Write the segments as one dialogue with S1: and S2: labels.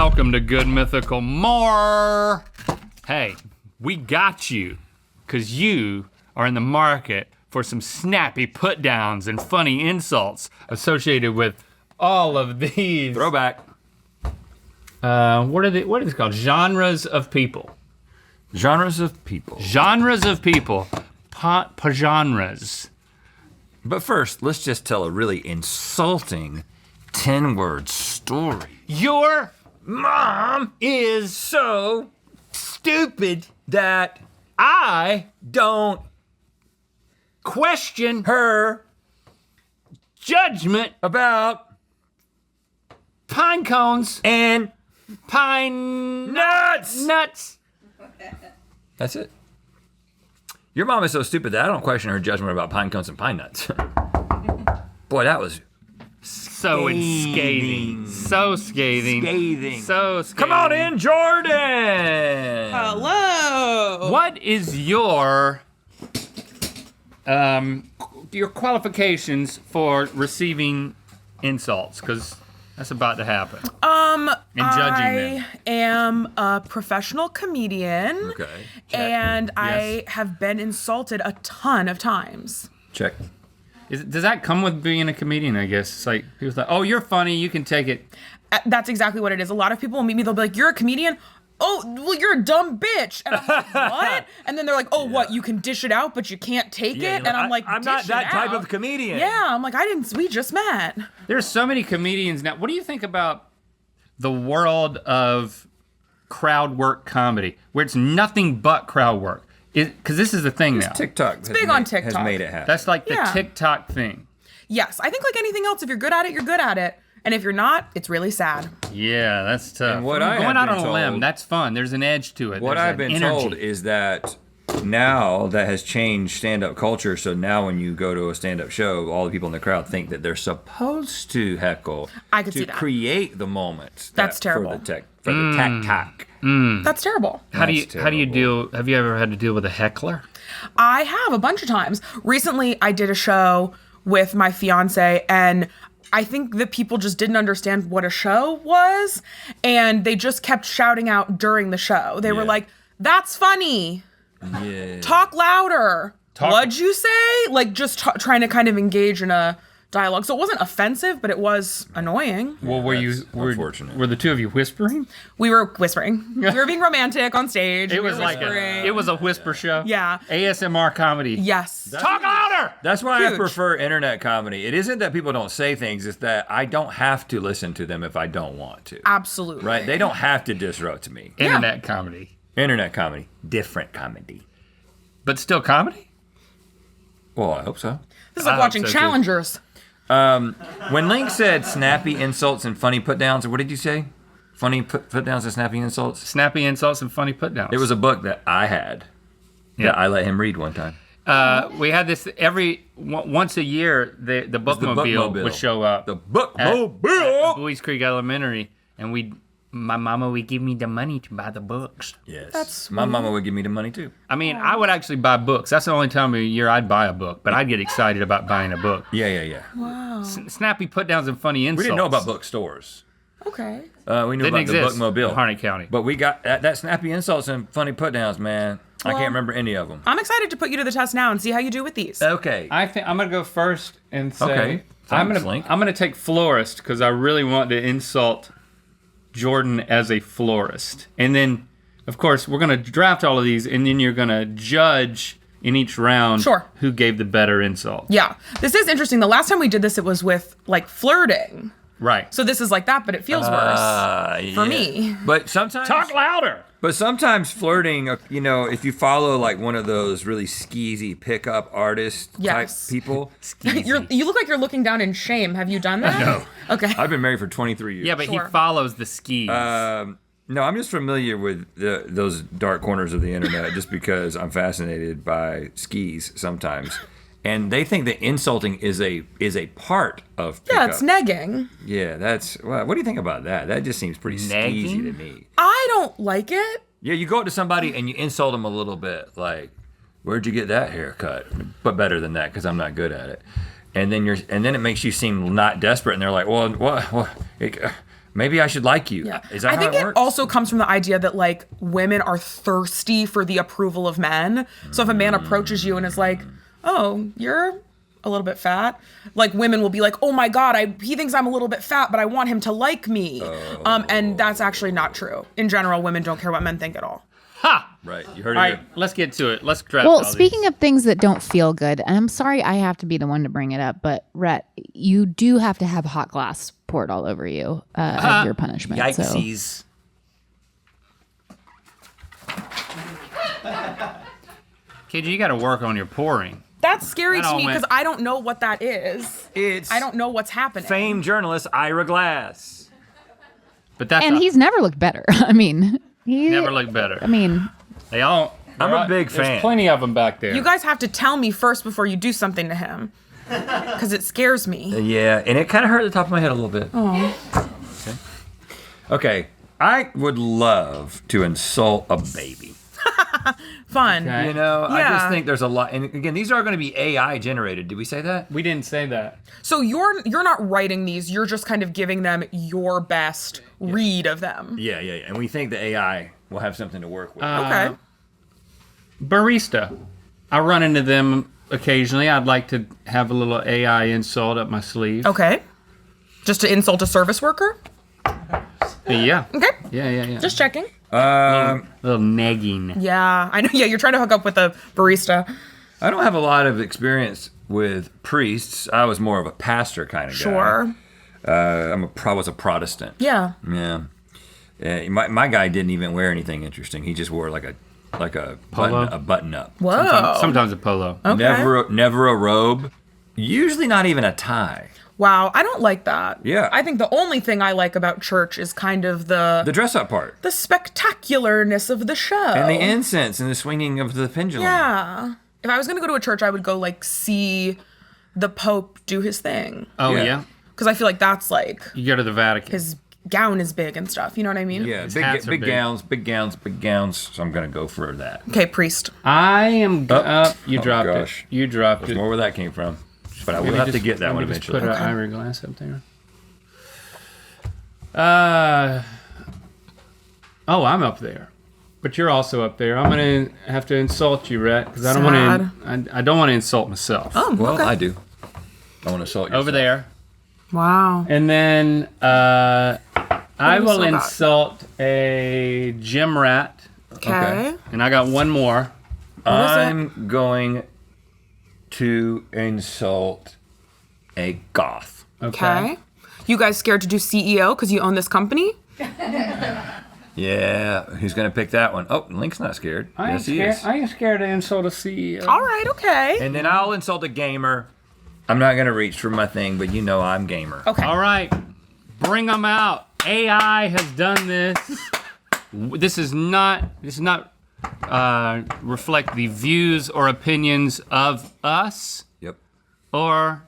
S1: welcome to Good Mythical More. Hey, we got you, because you are in the market for some snappy put-downs and funny insults associated with all of these.
S2: Throwback.
S1: What is it called? Genres of people.
S2: Genres of people.
S1: Genres of people. Genres.
S2: But first, let's just tell a really insulting 10-word story.
S1: Your
S2: mom
S1: is
S2: so
S1: stupid
S2: that
S1: I
S2: don't
S1: question
S2: her
S1: judgment
S2: about
S1: pine cones
S2: and
S1: pine
S2: nuts. That's it. Your mom is so stupid that I don't question her judgment about pine cones and pine nuts. Boy, that was
S1: so scathing. So scathing. So scathing.
S2: Come on in, Jordan.
S3: Hello.
S1: What is your qualifications for receiving insults? Because that's about to happen. And judging them.
S3: I am a professional comedian.
S2: Okay.
S3: And I have been insulted a ton of times.
S2: Check.
S1: Does that come with being a comedian, I guess? It's like, people's like, oh, you're funny, you can take it.
S3: That's exactly what it is. A lot of people will meet me, they'll be like, you're a comedian? Oh, well, you're a dumb bitch. And I'm like, what? And then they're like, oh, what, you can dish it out, but you can't take it? And I'm like,
S2: I'm not that type of comedian.
S3: Yeah, I'm like, we just met.
S1: There's so many comedians now. What do you think about the world of crowd work comedy, where it's nothing but crowd work? Because this is the thing now.
S2: TikTok. It's
S3: big on TikTok.
S2: Has made it happen.
S1: That's like the TikTok thing.
S3: Yes, I think like anything else, if you're good at it, you're good at it. And if you're not, it's really sad.
S1: Yeah, that's tough.
S2: And what
S1: Going out on a limb, that's fun. There's an edge to it.
S2: What I've been told is that now that has changed stand-up culture, so now when you go to a stand-up show, all the people in the crowd think that they're supposed to heckle.
S3: I could see that.
S2: To create the moment.
S3: That's terrible.
S2: For the tac.
S3: That's terrible.
S1: How do you deal, have you ever had to deal with a heckler?
S3: I have a bunch of times. Recently, I did a show with my fiance, and I think that people just didn't understand what a show was, and they just kept shouting out during the show. They were like, that's funny.
S2: Yeah.
S3: Talk louder. What'd you say? Like just trying to kind of engage in a dialogue. So it wasn't offensive, but it was annoying.
S1: Well, were the two of you whispering?
S3: We were whispering. We were being romantic on stage.
S1: It was it was a whisper show.
S3: Yeah.
S1: ASMR comedy.
S3: Yes.
S1: Talk louder.
S2: That's why I prefer internet comedy. It isn't that people don't say things, it's that I don't have to listen to them if I don't want to.
S3: Absolutely.
S2: Right? They don't have to disrupt me.
S1: Internet comedy.
S2: Internet comedy. Different comedy.
S1: But still comedy?
S2: Well, I hope so.
S3: This is like watching Challengers.
S2: When Link said snappy insults and funny put-downs, what did you say? Funny put-downs and snappy insults?
S1: Snappy insults and funny put-downs.
S2: It was a book that I had that I let him read one time.
S1: We had this once a year, the bookmobile would show up.
S2: The bookmobile!
S1: At Buies Creek Elementary, and my mama would give me the money to buy the books.
S2: Yes. My mama would give me the money too.
S1: I mean, I would actually buy books. That's the only time of year I'd buy a book, but I'd get excited about buying a book.
S2: Yeah.
S3: Wow.
S1: Snappy put-downs and funny insults.
S2: We didn't know about bookstores.
S3: Okay.
S2: We knew about the bookmobile.
S1: In Harnett County.
S2: But we got that snappy insults and funny put-downs, man. I can't remember any of them.
S3: I'm excited to put you to the test now and see how you do with these.
S2: Okay.
S1: I think I'm gonna go first and say
S2: Okay.
S1: I'm gonna take florist because I really want to insult Jordan as a florist. And then, of course, we're going to draft all of these, and then you're going to judge in each round who gave the better insult.
S3: Yeah. This is interesting. The last time we did this, it was with, like, flirting.
S1: Right.
S3: So this is like that, but it feels worse for me.
S2: But sometimes...
S1: Talk louder!
S2: But sometimes flirting, if you follow, like, one of those really skeezy pickup artist type people...
S3: You look like you're looking down in shame. Have you done that?
S2: No.
S3: Okay.
S2: I've been married for 23 years.
S1: Yeah, but he follows the skis.
S2: No, I'm just familiar with those dark corners of the internet just because I'm fascinated by skis sometimes. And they think that insulting is a part of pickup.
S3: Yeah, it's negging.
S2: Yeah, what do you think about that? That just seems pretty skeezy to me.
S3: I don't like it.
S2: Yeah, you go up to somebody and you insult them a little bit, like, where'd you get that haircut? But better than that, because I'm not good at it. And then it makes you seem not desperate, and they're like, well, what? Maybe I should like you.
S3: Yeah.
S2: Is that
S3: I
S2: how
S3: think
S2: it
S3: it
S2: works?
S3: also comes from the idea that like women are thirsty for the approval of men. So if a man approaches you and is like, "Oh, you're a little bit fat," like women will be like, "Oh my God, he thinks I'm a little bit fat, but I want him to like me." And that's actually not true. In general, women don't care what men think at all.
S1: Ha!
S2: Right. You heard
S1: All
S2: it
S1: right,
S2: here.
S1: let's get to it. Let's draft
S4: Well,
S1: all
S4: speaking
S1: these.
S4: of things that don't feel good, and I'm sorry I have to be the one to bring it up, but Rhett, you do have to have hot glass poured all over you as your punishment. So.
S2: Yikesies.
S1: KG, you got to work on your pouring.
S3: That's scary
S1: That
S3: to
S1: all
S3: me
S1: went-
S3: because I don't know what that is.
S2: It's
S3: I don't know what's happening.
S2: famed journalist Ira Glass.
S1: But that's
S4: And he's never looked better. I mean, he
S1: never looked better.
S4: I mean,
S1: They all.
S2: I'm a big fan.
S1: There's plenty of them back there.
S3: You guys have to tell me first before you do something to him. Because it scares me.
S2: Yeah, and it kind of hurt the top of my head a little bit. Okay, I would love to insult a baby.
S3: Fun.
S1: Okay.
S2: You know, I
S3: Yeah.
S2: just think there's a lot. And again, these are going to be AI generated. Did we say that?
S1: We didn't say that.
S3: So you're not writing these, you're just kind of giving them your best read of them.
S2: Yeah. And we think the AI will have something to work with.
S3: Okay.
S1: Barista. I run into them occasionally. I'd like to have a little AI insult up my sleeve.
S3: Okay. Just to insult a service worker?
S1: Yeah.
S3: Okay.
S1: Yeah.
S3: Just checking.
S1: little nagging.
S3: Yeah, I know. Yeah, you're trying to hook up with a barista.
S2: I don't have a lot of experience with priests. I was more of a pastor kind of guy.
S3: Sure.
S2: Was a Protestant.
S3: Yeah.
S2: Yeah. My guy didn't even wear anything interesting. He just wore like a button up.
S3: Whoa.
S1: Sometimes a polo.
S3: Okay.
S2: Never a robe. Usually not even a tie.
S3: Wow, I don't like that.
S2: Yeah.
S3: I think the only thing I like about church is kind of the
S2: dress up part.
S3: the spectacularness of the show.
S2: And the incense and the swinging of the pendulum.
S3: Yeah. If I was going to go to a church, I would go like see the Pope do his thing.
S1: Oh,
S2: Yeah.
S1: yeah?
S3: Because I feel like that's like
S1: You go to the Vatican.
S3: his gown is big and stuff. You know what I mean?
S2: Yeah,
S1: His hats are
S2: big
S1: big.
S2: gowns, big gowns. So I'm going to go for that.
S3: Okay, priest.
S1: I am... you
S2: Oh,
S1: dropped
S2: gosh.
S1: it. You dropped
S2: That's
S1: it.
S2: more where that came from. But I will
S1: Maybe
S2: have to
S1: just-
S2: get that one
S1: maybe just
S2: eventually.
S1: Put an ivory glass up there. I'm up there, but you're also up there. I'm gonna have to insult you, Rhett, because I don't want to. I don't want to insult myself.
S3: Oh,
S2: Well,
S3: okay.
S2: I do. I want to insult you.
S1: Over there,
S3: Wow.
S1: and then I
S3: do we
S1: will
S3: still got?
S1: insult a gym rat,
S3: Okay.
S1: and I got one more.
S3: What is it?
S2: I'm going to insult a goth.
S3: Okay. You guys scared to do CEO because you own this company?
S2: Yeah, who's going to pick that one? Oh, Link's not scared. Yes, he is.
S1: I ain't scared to insult a CEO.
S3: All right, okay.
S2: And then I'll insult a gamer. I'm not going to reach for my thing, but you know I'm gamer.
S3: Okay.
S1: All right, bring them out. AI has done this. This does not reflect the views or opinions of us
S2: Yep.
S1: or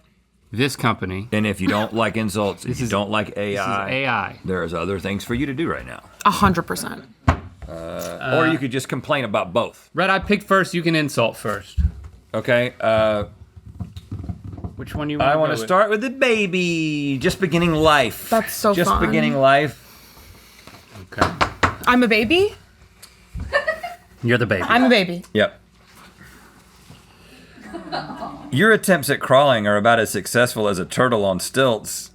S1: this company.
S2: And if you don't like insults, if you don't like AI,
S1: This is AI.
S2: there's other things for you to do right now.
S3: 100%.
S2: Or you could just complain about both.
S1: Red, I picked first. You can insult first.
S2: Okay.
S1: Which one you
S2: I
S1: want
S2: want to start with the baby, just beginning life.
S3: That's so
S2: just
S3: fun.
S2: beginning life.
S1: Okay.
S3: I'm a baby?
S1: You're the baby.
S3: I'm a baby.
S2: Yep. Your attempts at crawling are about as successful as a turtle on stilts.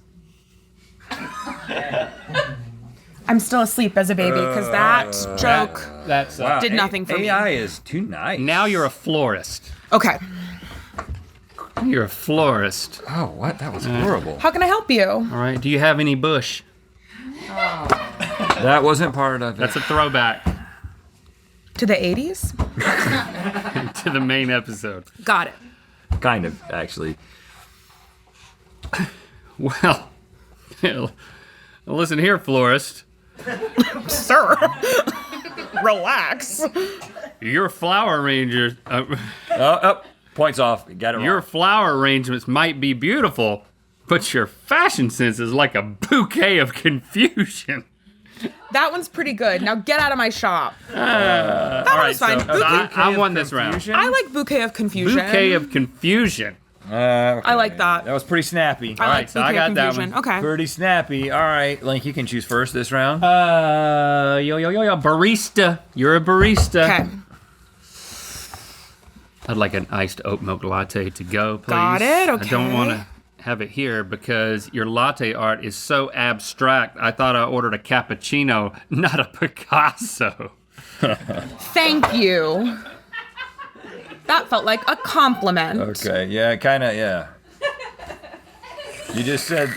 S3: I'm still asleep as a baby because that joke
S1: That's
S3: did nothing for me.
S2: AI is too nice.
S1: Now you're a florist.
S3: Okay.
S1: You're a florist.
S2: Oh, what? That was horrible.
S3: How can I help you?
S1: All right. Do you have any bush?
S2: That wasn't part of it.
S1: That's a throwback
S3: To the 80s?
S1: to the main episode.
S3: Got it.
S2: Kind of, actually.
S1: Well, listen here, florist.
S3: Sir. Relax.
S1: Your flower arranger,
S2: Points off. You got it
S1: your
S2: wrong.
S1: flower arrangements might be beautiful, but your fashion sense is like a bouquet of confusion.
S3: That one's pretty good. Now get out of my shop.
S1: All
S3: That one's fine.
S1: I won this round.
S3: I like bouquet of confusion.
S1: Bouquet of confusion.
S3: I like that.
S2: That was pretty snappy.
S3: I like
S1: so I
S3: speaking of
S1: got that
S3: confusion.
S1: one.
S3: Okay.
S2: Pretty snappy. All right, Link, you can choose first this round.
S1: Yo, barista. You're a barista.
S3: Okay.
S1: I'd like an iced oat milk latte to go, please.
S3: Got it,
S1: I don't
S3: okay.
S1: want to have it here because your latte art is so abstract. I thought I ordered a cappuccino, not a Picasso.
S3: Thank you. That felt like a compliment.
S2: Okay, yeah, kind of, yeah. You just said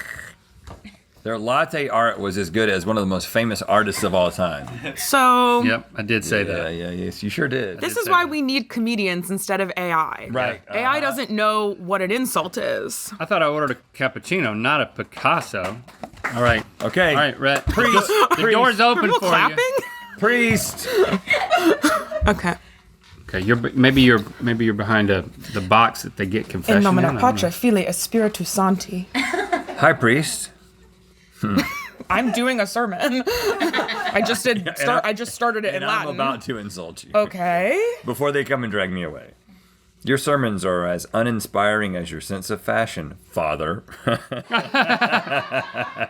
S2: their latte art was as good as one of the most famous artists of all time.
S3: So
S1: Yep, I did say that.
S2: Yeah, yes, you sure did.
S3: this
S1: did
S3: is
S1: say
S3: why
S1: that.
S3: we need comedians instead of AI.
S2: Right.
S3: AI doesn't know what an insult is.
S1: I thought I ordered a cappuccino, not a Picasso. All right.
S2: Okay.
S1: All right, Rhett.
S2: Priest,
S1: The door's open
S3: People
S1: for
S3: clapping?
S1: you.
S2: Priest.
S3: Okay.
S1: Okay, maybe you're behind the box that they get
S3: In
S1: confession.
S3: nomine
S1: in, I don't
S3: Patre,
S1: know.
S3: Filii, Spiritus Sancti.
S2: Hi, Priest.
S3: I'm doing a sermon. I just started it in
S2: And
S3: Latin.
S2: I'm about to insult you.
S3: Okay.
S2: Before they come and drag me away. Your sermons are as uninspiring as your sense of fashion, Father.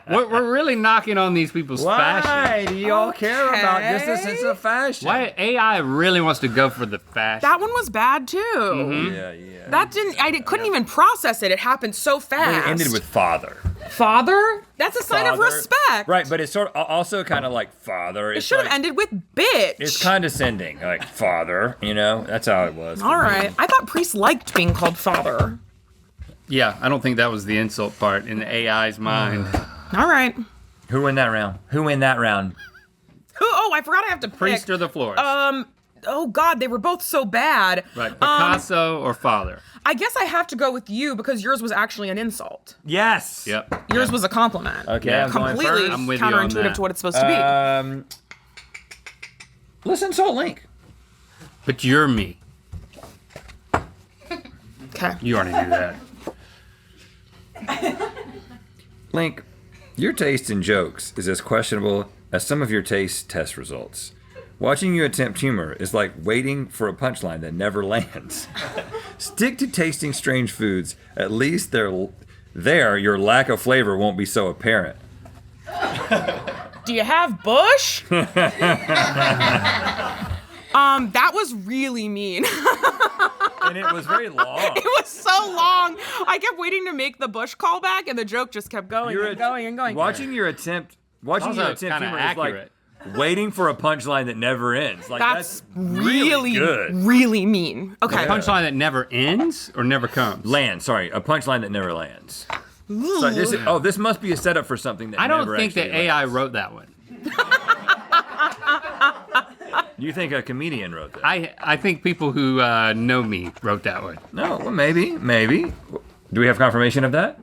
S1: We're really knocking on these people's fashion.
S2: do y'all care about just a
S3: Okay.
S2: sense of fashion?
S1: Why AI really wants to go for the fashion?
S3: That one was bad too.
S2: Yeah.
S3: That couldn't even process it. It happened so
S2: But
S3: fast.
S2: it ended with Father.
S3: Father? That's a sign of
S2: Father.
S3: respect.
S2: Right, but it's sort of also kind of like Father.
S3: It should have ended with bitch.
S2: It's condescending, like Father, that's how it was.
S3: All right. I thought priests liked being called father.
S1: Yeah, I don't think that was the insult part in the AI's mind.
S3: All right.
S2: Who win that round?
S3: Oh, I forgot I have to pick.
S1: Priest or the florist?
S3: Oh God, they were both so bad.
S1: Right, Picasso or father?
S3: I guess I have to go with you because yours was actually an insult.
S2: Yes.
S1: Yep.
S3: Yours was a compliment.
S2: Okay,
S1: Yeah.
S2: I'm going
S3: Completely
S2: first.
S1: I'm with you on
S3: counterintuitive
S1: that.
S3: to what it's supposed to be.
S2: Let's insult Link.
S1: But you're me.
S3: Okay.
S1: You already knew that.
S2: Link, your taste in jokes is as questionable as some of your taste test results. Watching you attempt humor is like waiting for a punchline that never lands. Stick to tasting strange foods. At least there your lack of flavor won't be so apparent.
S3: Do you have Bush? That was really mean.
S2: And it was very long.
S3: It was so long. I kept waiting to make the Bush callback, and the joke just kept going and going and going.
S2: Watching your attempt
S1: Also
S2: humor
S1: kinda
S2: is
S1: accurate.
S2: like waiting for a punchline that never ends. Like
S3: That's
S2: really good.
S3: really mean. Okay.
S1: Punchline that never ends or never comes?
S2: A punchline that never lands. So this must be a setup for something that
S1: I don't
S2: never
S1: think that
S2: actually
S1: AI
S2: lands.
S1: wrote that one.
S2: You think a comedian wrote that?
S1: I think people who know me wrote that one.
S2: No, well, maybe. Do we have confirmation of that?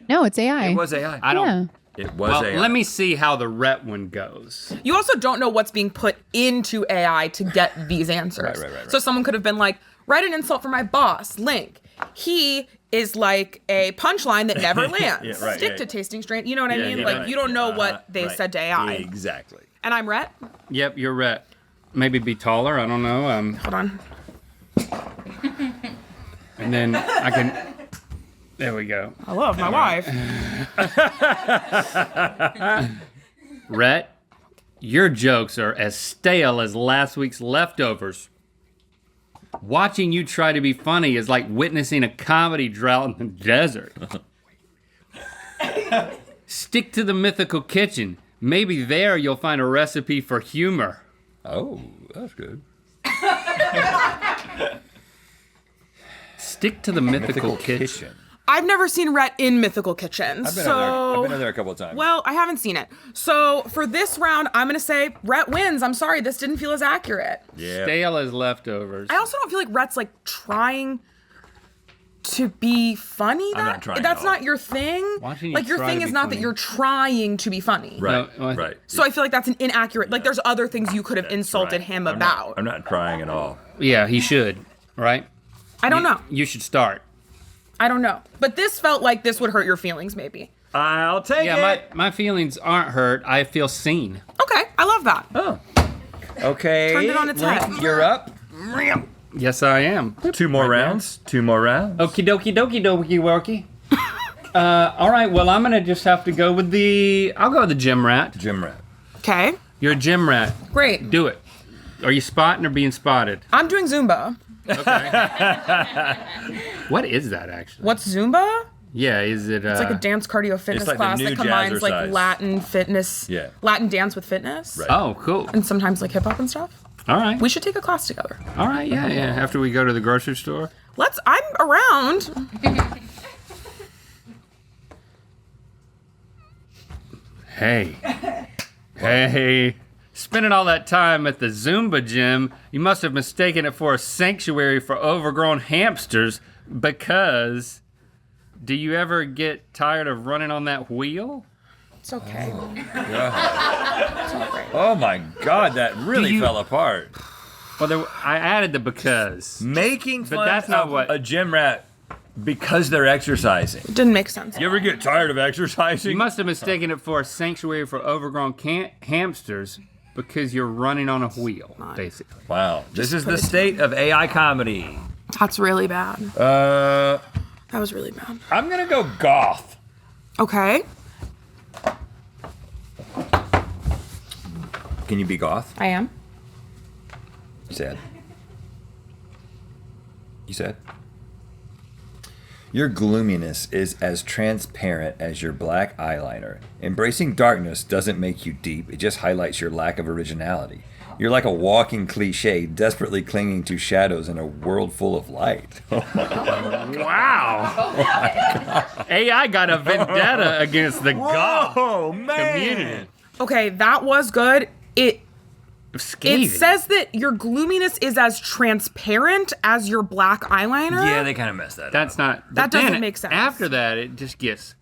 S4: No, it's AI.
S2: It was AI.
S1: I don't.
S4: Yeah.
S2: It was
S1: Well,
S2: AI.
S1: let me see how the Rhett one goes.
S3: You also don't know what's being put into AI to get these answers.
S2: Right.
S3: So someone could have been like, write an insult for my boss, Link. He is like a punchline that never lands.
S2: Yeah, right,
S3: Stick
S2: yeah.
S3: to tasting strange. You know what I mean?
S2: Yeah,
S3: Like,
S2: right.
S3: you don't know what they
S2: Right.
S3: said to AI.
S2: Exactly.
S3: And I'm Rhett.
S1: Yep, you're Rhett. Maybe be taller. I don't know.
S3: Hold on.
S1: And then I can. There we go.
S3: I love my wife.
S1: Rhett, your jokes are as stale as last week's leftovers. Watching you try to be funny is like witnessing a comedy drought in the desert. Stick to the mythical kitchen. Maybe there you'll find a recipe for humor.
S2: Oh, that's good.
S1: Stick to the mythical kitchen.
S3: I've never seen Rhett in Mythical Kitchen.
S2: I've been in there a couple of times.
S3: Well, I haven't seen it. So for this round, I'm going to say Rhett wins. I'm sorry, this didn't feel as accurate.
S2: yeah.
S1: Stale as leftovers.
S3: I also don't feel like Rhett's like trying to be funny.
S2: I'm not trying
S3: That's
S2: at all.
S3: not your thing.
S1: Watching you
S3: Like your
S1: try
S3: thing
S1: to
S3: is
S1: be
S3: not
S1: funny.
S3: that you're trying to be funny.
S2: Right.
S1: No,
S2: right.
S3: So I feel like that's an inaccurate. Like there's other things you could have insulted
S2: Right.
S3: him
S2: I'm
S3: about.
S2: I'm not trying at all.
S1: Yeah, he should, right?
S3: I don't know.
S1: You should start.
S3: I don't know. But this felt like this would hurt your feelings, maybe.
S2: I'll take
S1: Yeah,
S2: it.
S1: my feelings aren't hurt. I feel seen.
S3: Okay, I love that.
S2: Oh. Okay.
S3: Turned it on its
S2: Link,
S3: head.
S2: You're up.
S1: Yes, I am.
S2: 2 more rounds. 2 more rounds.
S1: Okie dokie dokie dokie worky. All right, well, I'm going to just have to go with I'll go with the gym rat.
S2: Gym rat.
S3: Okay.
S1: You're a gym rat.
S3: Great.
S1: Do it. Are you spotting or being spotted?
S3: I'm doing Zumba.
S1: What is that, actually?
S3: What's Zumba?
S1: Yeah, is it...
S3: It's like a dance cardio fitness
S2: like the
S3: class
S2: new
S3: that combines like
S2: jazzercise.
S3: Latin fitness, Latin dance with fitness.
S2: Right.
S1: Oh, cool.
S3: And sometimes like hip hop and stuff.
S1: All right.
S3: We should take a class together.
S1: All right, yeah. After we go to the grocery store.
S3: I'm around.
S1: Hey. Spending all that time at the Zumba gym, you must have mistaken it for a sanctuary for overgrown hamsters because do you ever get tired of running on that wheel?
S3: It's okay.
S2: Oh my God, that really
S1: Do you-
S2: fell apart.
S1: Well, I added the because.
S2: Making fun
S1: that's not
S2: of
S1: what-
S2: a gym rat because they're exercising.
S3: Didn't make sense.
S2: You ever get tired of exercising?
S1: You must have mistaken it for a sanctuary for overgrown hamsters because you're running on a wheel, basically.
S2: Wow. This is the state of AI comedy.
S3: That's really bad.
S2: That
S3: was really bad.
S2: I'm gonna go goth.
S3: Okay.
S2: Can you be goth?
S3: I am.
S2: You said. Your gloominess is as transparent as your black eyeliner. Embracing darkness doesn't make you deep, it just highlights your lack of originality. You're like a walking cliche, desperately clinging to shadows in a world full of light.
S1: Wow. AI got a vendetta against the goth community.
S3: Okay, that was good. It
S1: Scathing.
S3: says that your gloominess is as transparent as your black eyeliner.
S2: Yeah, they kind of messed that up.
S1: That's not...
S3: That
S1: but then
S3: doesn't make sense.
S1: After that, it just gets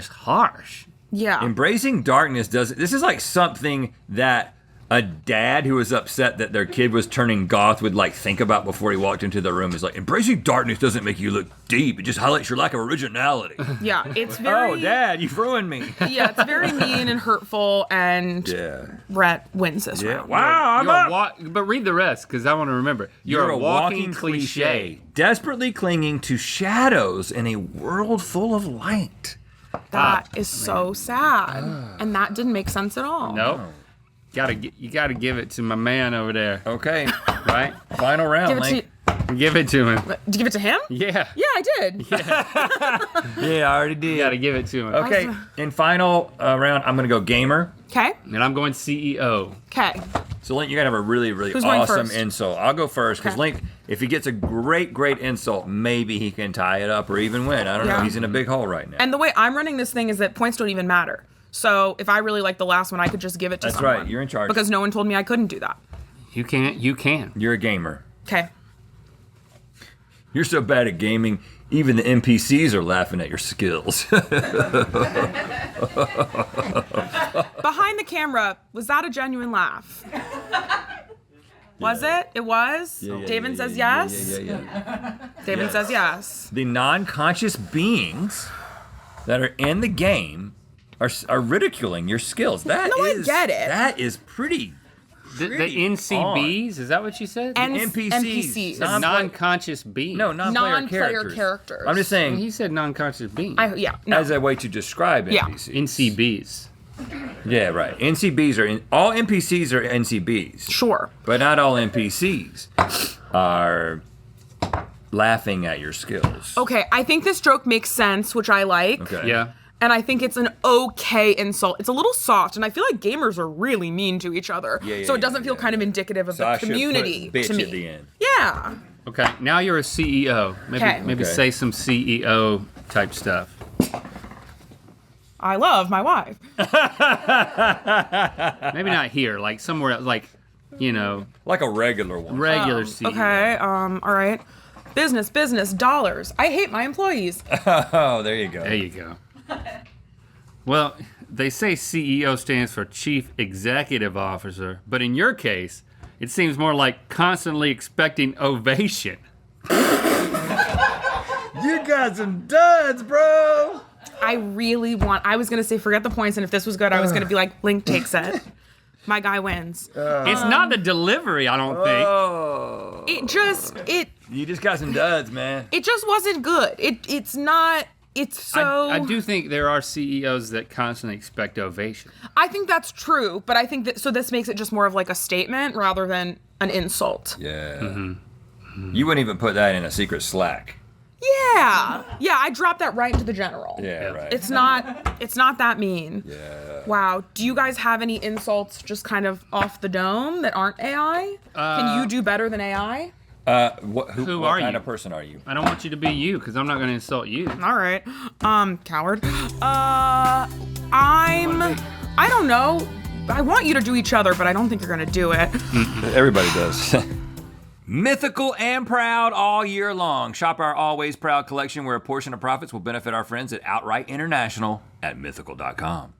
S1: harsh.
S3: Yeah.
S2: Embracing darkness doesn't... This is like something that a dad who was upset that their kid was turning goth would like think about before he walked into the room. Is like, embracing darkness doesn't make you look deep. It just highlights your lack of originality.
S3: Yeah, it's very...
S2: Oh, Dad, you've ruined me.
S3: Yeah, it's very mean and hurtful, and Rhett wins this round.
S2: Wow, I'm up.
S1: But read the rest, because I want to remember. You're a walking cliche.
S2: Desperately clinging to shadows in a world full of light.
S3: That is so sad. And that didn't make sense at all.
S1: Nope. You gotta give it to my man over there.
S2: Okay.
S1: Right?
S2: Final round,
S3: Give it
S2: Link.
S1: Give it to him.
S3: Did you give it to him?
S1: Yeah.
S3: Yeah, I did.
S2: Yeah, I already did.
S1: You gotta give it to him.
S2: Okay, in final round, I'm going to go gamer.
S3: Okay.
S1: And I'm going CEO.
S3: Okay.
S2: So, Link, you're going to have a really, really
S3: Who's going
S2: awesome
S3: first?
S2: insult. I'll go first because
S3: Okay.
S2: Link, if he gets a great, great insult, maybe he can tie it up or even win. I don't know.
S3: Yeah.
S2: He's in a big hole right now.
S3: And the way I'm running this thing is that points don't even matter. So if I really like the last one, I could just give it to
S2: That's
S3: someone.
S2: right. You're in charge.
S3: Because no one told me I couldn't do that.
S1: You can.
S2: You're a gamer.
S3: Okay.
S2: You're so bad at gaming, even the NPCs are laughing at your skills.
S3: Behind the camera, was that a genuine laugh? Was it? It was? David says yes?
S2: Yeah.
S3: David says yes.
S2: The non-conscious beings that are in the game are ridiculing your skills. That
S3: No, I
S2: is-
S3: get it.
S2: That is pretty.
S1: The
S2: pretty
S1: NCBs, is that what you said?
S2: NPCs.
S1: The non-conscious being.
S2: No, non-player
S3: Non-player characters.
S2: I'm just saying,
S1: He said non-conscious being.
S3: No.
S2: as a way to describe
S3: Yeah.
S2: NPCs.
S1: NCBs.
S2: Yeah, right. NCBs are all NPCs are NCBs,
S3: Sure.
S2: but not all NPCs are laughing at your skills.
S3: Okay, I think this joke makes sense, which I like.
S2: Okay.
S1: Yeah.
S3: And I think it's an okay insult. It's a little soft, and I feel like gamers are really mean to each other. So it doesn't feel kind of indicative of
S2: So
S3: the
S2: I should
S3: community
S2: put bitch
S3: to me.
S2: at the end.
S3: Yeah.
S1: Okay, now you're a CEO. Maybe
S2: Okay.
S1: say some CEO type stuff.
S3: I love my wife.
S1: Maybe not here, like somewhere else, like,
S2: Like a regular one.
S1: regular CEO.
S3: Okay, all right. Business, dollars. I hate my employees.
S2: Oh, there you go.
S1: There you go. Well, they say CEO stands for Chief Executive Officer, but in your case, it seems more like constantly expecting ovation.
S2: You got some duds, bro.
S3: I was going to say forget the points, and if this was good, I was going to be like, Link takes it. My guy wins.
S1: It's not the delivery, I don't think.
S2: Oh. You just got some duds, man.
S3: It just wasn't good. It's not. It's so.
S1: I do think there are CEOs that constantly expect ovation.
S3: I think that's true, but I think that so this makes it just more of like a statement rather than an insult.
S2: Yeah. You wouldn't even put that in a secret Slack.
S3: Yeah, I dropped that right into the general.
S2: Yeah, right.
S3: It's not that mean.
S2: Yeah.
S3: Wow. Do you guys have any insults just kind of off the dome that aren't AI? Can you do better than AI?
S2: Who
S1: Who
S2: what
S1: are
S2: kind
S1: you?
S2: of person are you?
S1: I don't want you to be you because I'm not going to insult you.
S3: All right. Coward. I don't know. I want you to do each other, but I don't think you're gonna do it.
S2: Everybody does. Mythical and proud all year long. Shop our Always Proud collection where a portion of profits will benefit our friends at Outright International at mythical.com.